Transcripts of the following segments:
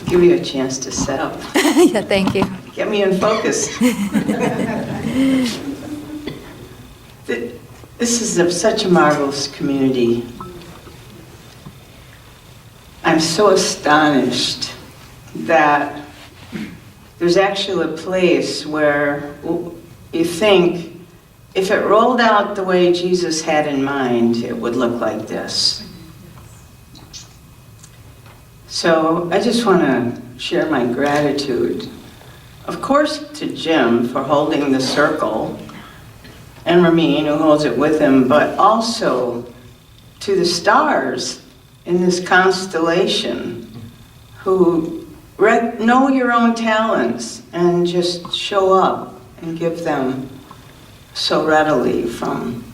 give you a chance to set up. Yeah, thank you. Get me in focus. This is such a marvelous community. I'm so astonished that there's actually a place where you think if it rolled out the way Jesus had in mind, it would look like this. So I just want to share my gratitude, of course, to Jim for holding the circle, and Ramin, who holds it with him, but also to the stars in this constellation who know your own talents and just show up and give them so readily, from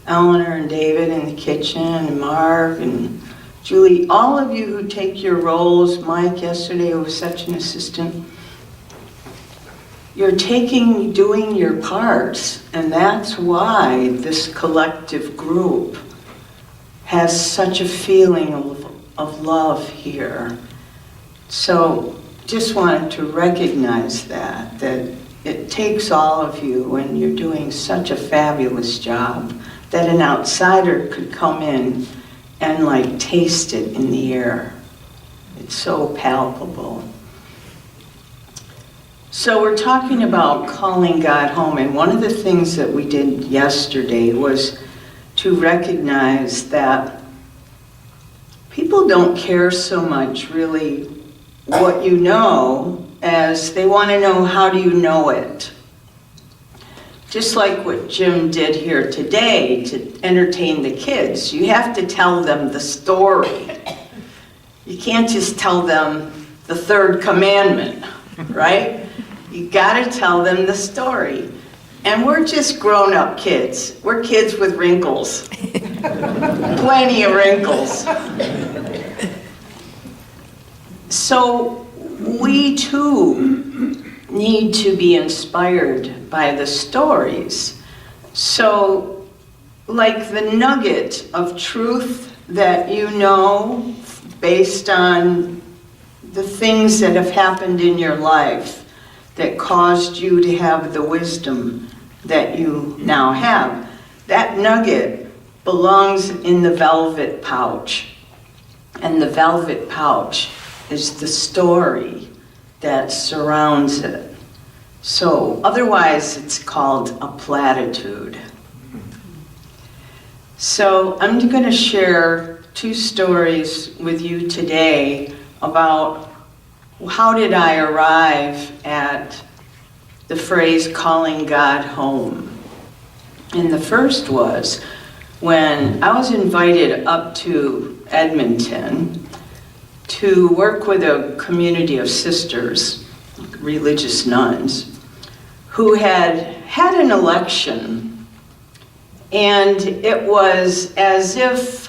Eleanor and David in the kitchen, and Mark and Julie, all of you who take your roles. Mike yesterday was such an assistant. You're doing your parts, and that's why this collective group has such a feeling of love here. So just wanted to recognize that it takes all of you, and you're doing such a fabulous job that an outsider could come in and like taste it in the air. It's so palpable. So we're talking about calling God home, and one of the things that we did yesterday was to recognize that people don't care so much really what you know as they want to know how do you know it. Just like what Jim did here today to entertain the kids, you have to tell them the story. You can't just tell them the third commandment, right? You gotta tell them the story. And we're just grown-up kids. We're kids with wrinkles. Plenty of wrinkles. So we too need to be inspired by the stories. So, like the nugget of truth that you know based on the things that have happened in your life that caused you to have the wisdom that you now have, that nugget belongs in the velvet pouch. And the velvet pouch is the story that surrounds it. So otherwise it's called a platitude. So I'm going to share 2 stories with you today about how did I arrive at the phrase calling God home. And the first was when I was invited up to Edmonton to work with a community of sisters, religious nuns, who had an election, and it was as if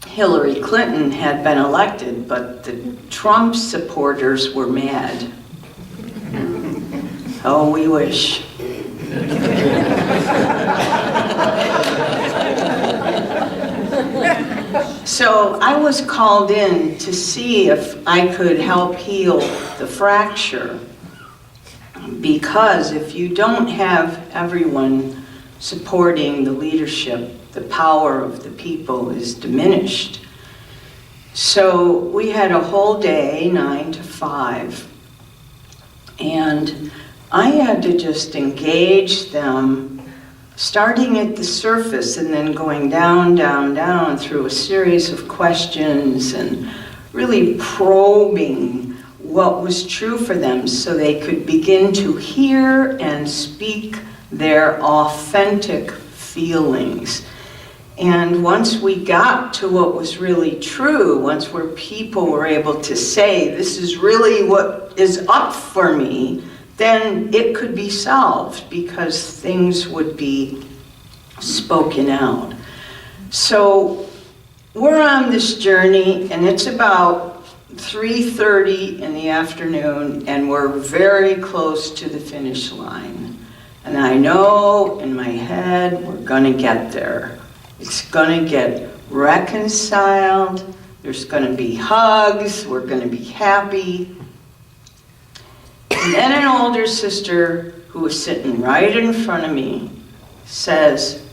Hillary Clinton had been elected, but the Trump supporters were mad. Oh, we wish. So I was called in to see if I could help heal the fracture, because if you don't have everyone supporting the leadership, the power of the people is diminished. So we had a whole day, 9 to 5, and I had to just engage them, starting at the surface and then going down, down, down through a series of questions and really probing what was true for them so they could begin to hear and speak their authentic feelings. And once we got to what was really true, once where people were able to say, this is really what is up for me, then it could be solved because things would be spoken out. So we're on this journey, and it's about 3:30 in the afternoon, and we're very close to the finish line. And I know in my head we're gonna get there. It's gonna get reconciled, There's going to be hugs. We're going to be happy. And then an older sister who was sitting right in front of me says,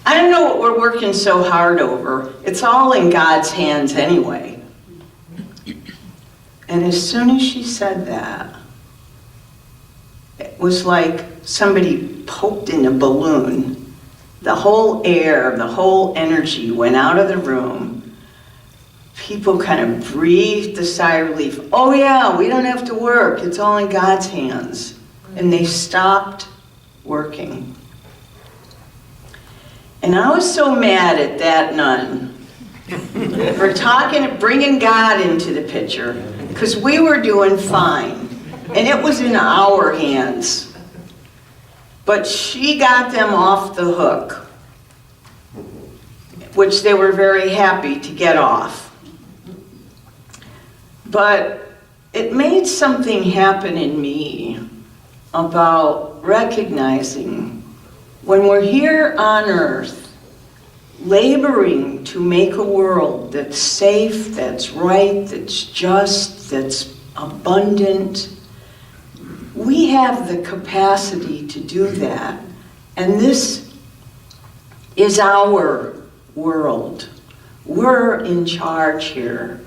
I don't know what we're working so hard over. It's all in God's hands anyway. And as soon as she said that, it was like somebody poked in a balloon. The whole air, the whole energy went out of the room. People kind of breathed a sigh of relief. Oh yeah, we don't have to work. It's all in God's hands. And they stopped working. And I was so mad at that nun for bringing God into the picture, because we were doing fine. And it was in our hands. But she got them off the hook, which they were very happy to get off. But it made something happen in me about recognizing when we're here on earth, laboring to make a world that's safe, that's right, that's just, that's abundant, we have the capacity to do that. And this is our world. We're in charge here.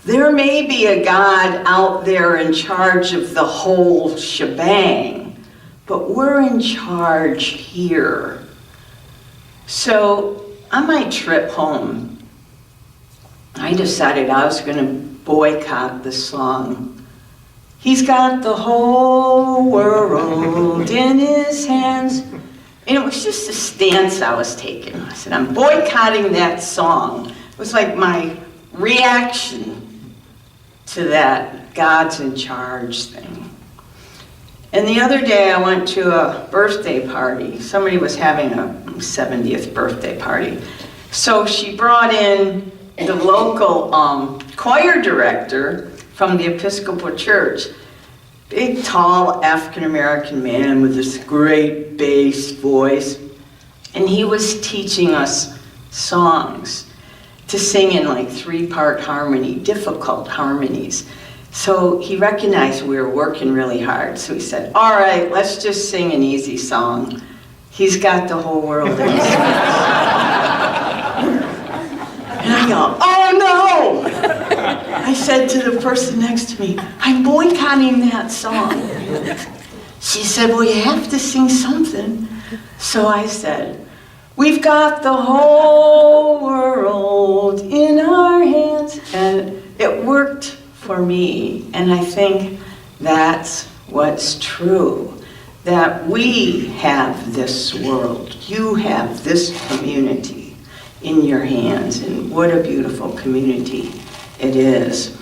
There may be a God out there in charge of the whole shebang, but we're in charge here. So on my trip home, I decided I was going to boycott the song. He's got the whole world in his hands. And it was just a stance I was taking. I said, I'm boycotting that song. It was like my reaction to that God's in charge thing. And the other day I went to a birthday party. Somebody was having a 70th birthday party. So she brought in the local choir director from the Episcopal Church. Big, tall, African-American man with this great bass voice. And he was teaching us songs to sing in like 3-part harmony, difficult harmonies. So he recognized we were working really hard. So he said, all right, let's just sing an easy song. He's got the whole world in his hands. And I go, oh no! I said to the person next to me, I'm boycotting that song. She said, well, you have to sing something. So I said, we've got the whole world in our hands. And it worked for me. And I think that's what's true. That we have this world. You have this community in your hands. And what a beautiful community it is.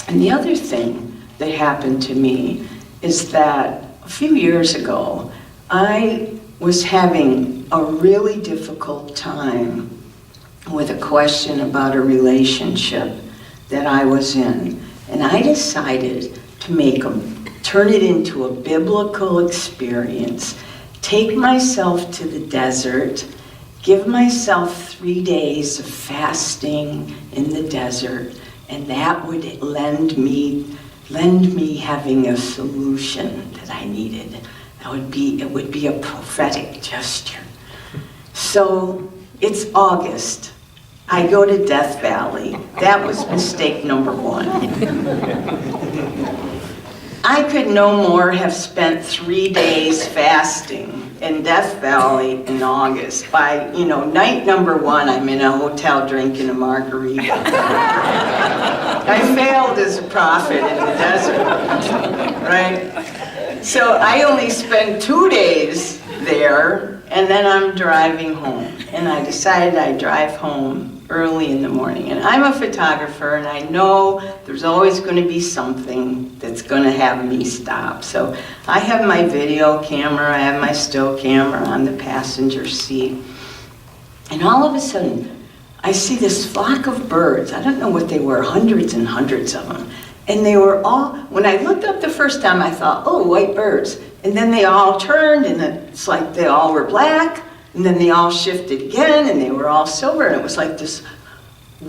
And the other thing that happened to me is that a few years ago, I was having a really difficult time with a question about a relationship that I was in. And I decided to turn it into a biblical experience, take myself to the desert, give myself 3 days of fasting in the desert, and that would lend me having a solution that I needed. It would be a prophetic gesture. So it's August. I go to Death Valley. That was mistake number 1. I could no more have spent 3 days fasting in Death Valley in August. By, night number 1, I'm in a hotel drinking a margarita. I failed as a prophet in the desert, right? So I only spent 2 days there, and then I'm driving home. And I decided I'd drive home early in the morning. And I'm a photographer, and I know there's always going to be something that's going to have me stop. So I have my video camera, I have my still camera on the passenger seat. And all of a sudden, I see this flock of birds. I don't know what they were, hundreds and hundreds of them. And they were all, when I looked up the first time, I thought, oh, white birds. And then they all turned, and it's like they all were black. And then they all shifted again, and they were all silver. And it was like this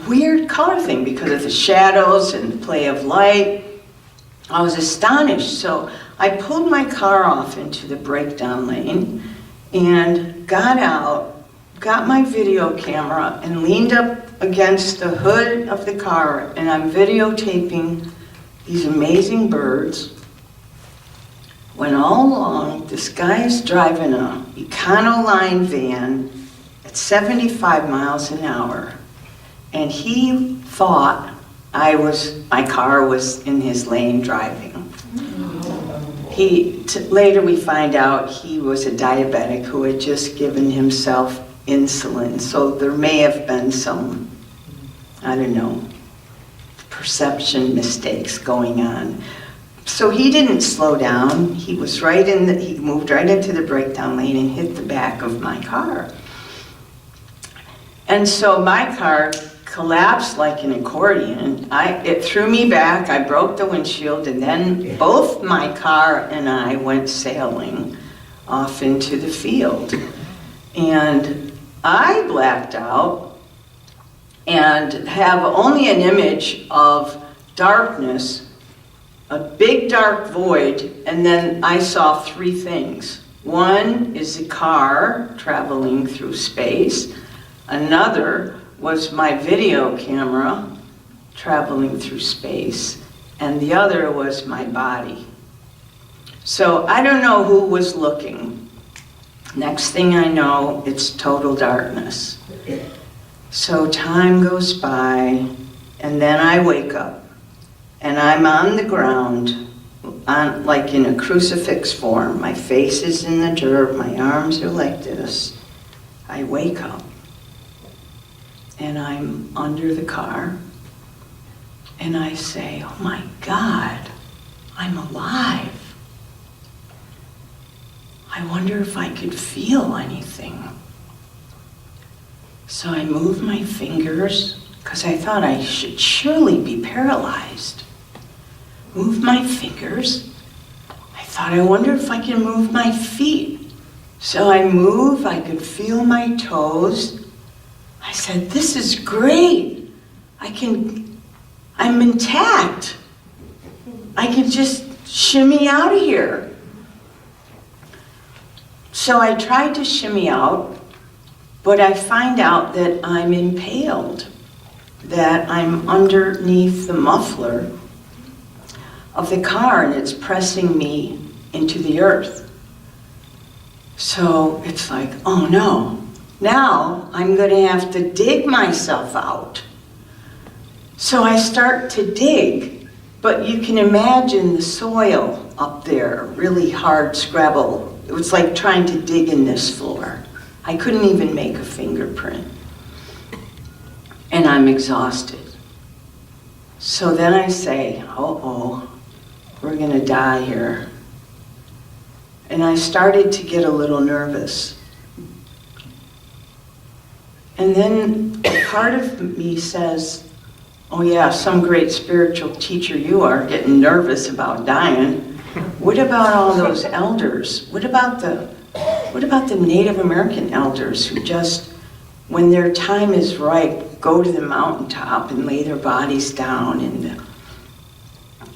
weird color thing because of the shadows and the play of light. I was astonished. So I pulled my car off into the breakdown lane and got out, got my video camera and leaned up against the hood of the car, and I'm videotaping these amazing birds, when all along this guy is driving a Econoline van at 75 miles an hour, and he thought my car was in his lane driving. Later we find out he was a diabetic who had just given himself insulin, so there may have been some, I don't know, perception mistakes going on. So he didn't slow down. He was he moved right into the breakdown lane and hit the back of my car. And so my car collapsed like an accordion. It threw me back, I broke the windshield, and then both my car and I went sailing off into the field. And I blacked out and have only an image of darkness, a big dark void, and then I saw three things. One is a car traveling through space. Another was my video camera traveling through space, and the other was my body. So I don't know who was looking. Next thing I know, it's total darkness. So time goes by, and then I wake up, and I'm on the ground, like in a crucifix form. My face is in the dirt, my arms are like this. I wake up, and I'm under the car, and I say, oh my God, I'm alive. I wonder if I could feel anything. So I move my fingers, because I thought I should surely be paralyzed. Move my fingers. I thought, I wonder if I can move my feet. So I move, I could feel my toes. I said, this is great. I'm intact. I can just shimmy out of here. So I tried to shimmy out, but I find out that I'm impaled, that I'm underneath the muffler of the car and it's pressing me into the earth. So it's like, oh no, now I'm going to have to dig myself out. So I start to dig, but you can imagine the soil up there, really hard scrabble. It was like trying to dig in this floor. I couldn't even make a fingerprint. And I'm exhausted. So then I say, uh-oh, we're gonna die here. And I started to get a little nervous. And then part of me says, oh yeah, some great spiritual teacher you are, getting nervous about dying. What about all those elders? What about the Native American elders who just, when their time is right, go to the mountaintop and lay their bodies down, and the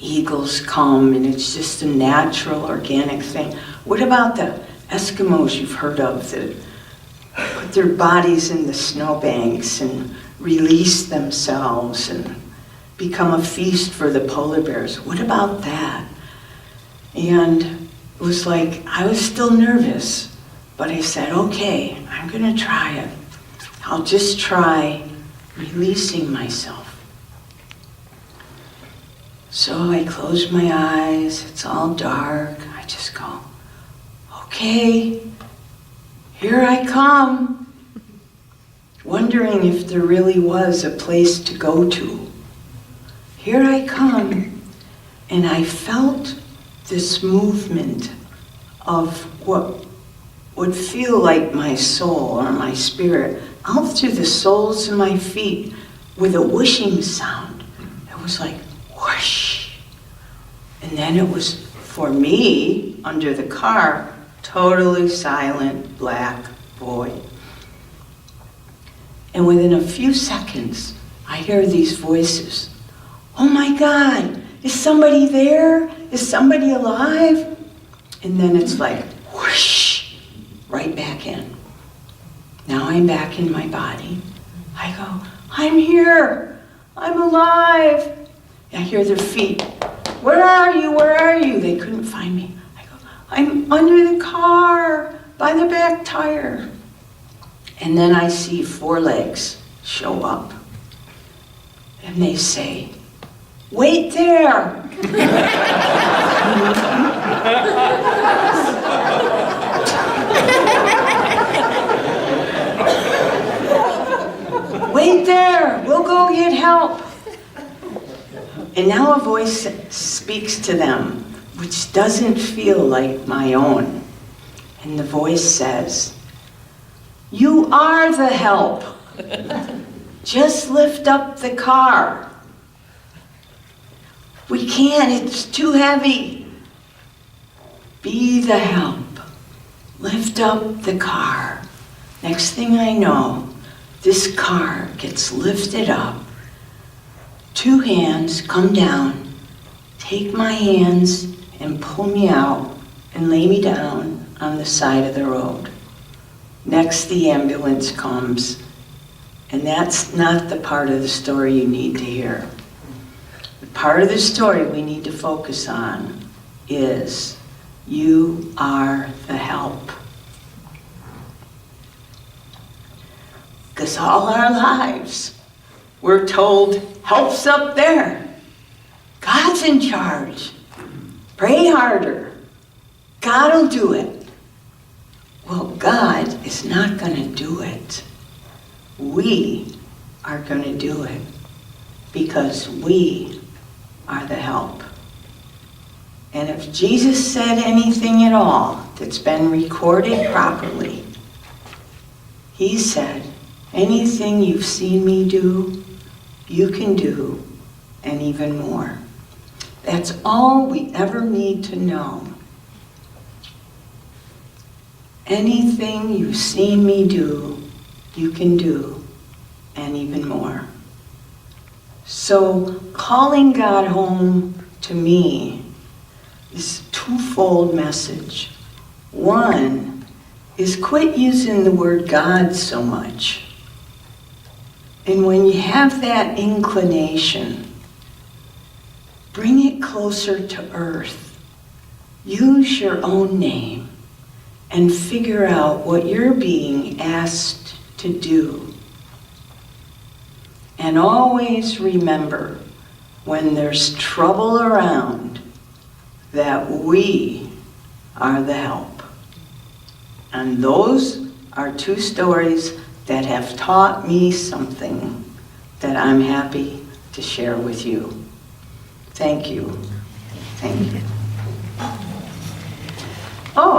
eagles come, and it's just a natural, organic thing? What about the Eskimos you've heard of that put their bodies in the snowbanks and release themselves and become a feast for the polar bears? What about that? And it was like, I was still nervous, but I said, okay, I'm gonna try it. I'll just try releasing myself. So I close my eyes, it's all dark. I just go, okay, here I come. Wondering if there really was a place to go to. Here I come, and I felt this movement of what would feel like my soul or my spirit out through the soles of my feet with a whooshing sound. It was like whoosh. And then it was, for me, under the car, totally silent, black void. And within a few seconds, I hear these voices. Oh my God, is somebody there? Is somebody alive? And then it's like, whoosh, right back in. Now I'm back in my body. I go, I'm here. I'm alive. I hear their feet. Where are you? Where are you? They couldn't find me. I go, I'm under the car by the back tire. And then I see 4 legs show up. And they say, wait there. Wait there, we'll go get help. And now a voice speaks to them, which doesn't feel like my own. And the voice says, you are the help. Just lift up the car. We can't, it's too heavy. Be the help. Lift up the car. Next thing I know, this car gets lifted up. 2 hands come down, take my hands and pull me out and lay me down on the side of the road. Next, the ambulance comes, and that's not the part of the story you need to hear. The part of the story we need to focus on is, you are the help. Because all our lives, we're told, help's up there. God's in charge. Pray harder. God will do it. Well, God is not going to do it. We are going to do it because we are the help. And if Jesus said anything at all that's been recorded properly, he said, anything you've seen me do, you can do, and even more. That's all we ever need to know. Anything you've seen me do, you can do, and even more. So calling God home to me is a twofold message. One is quit using the word God so much. And when you have that inclination, bring it closer to earth. Use your own name and figure out what you're being asked to do. And always remember, when there's trouble around, that we are the help. And those are 2 stories that have taught me something that I'm happy to share with you. Thank you. Thank you. Oh,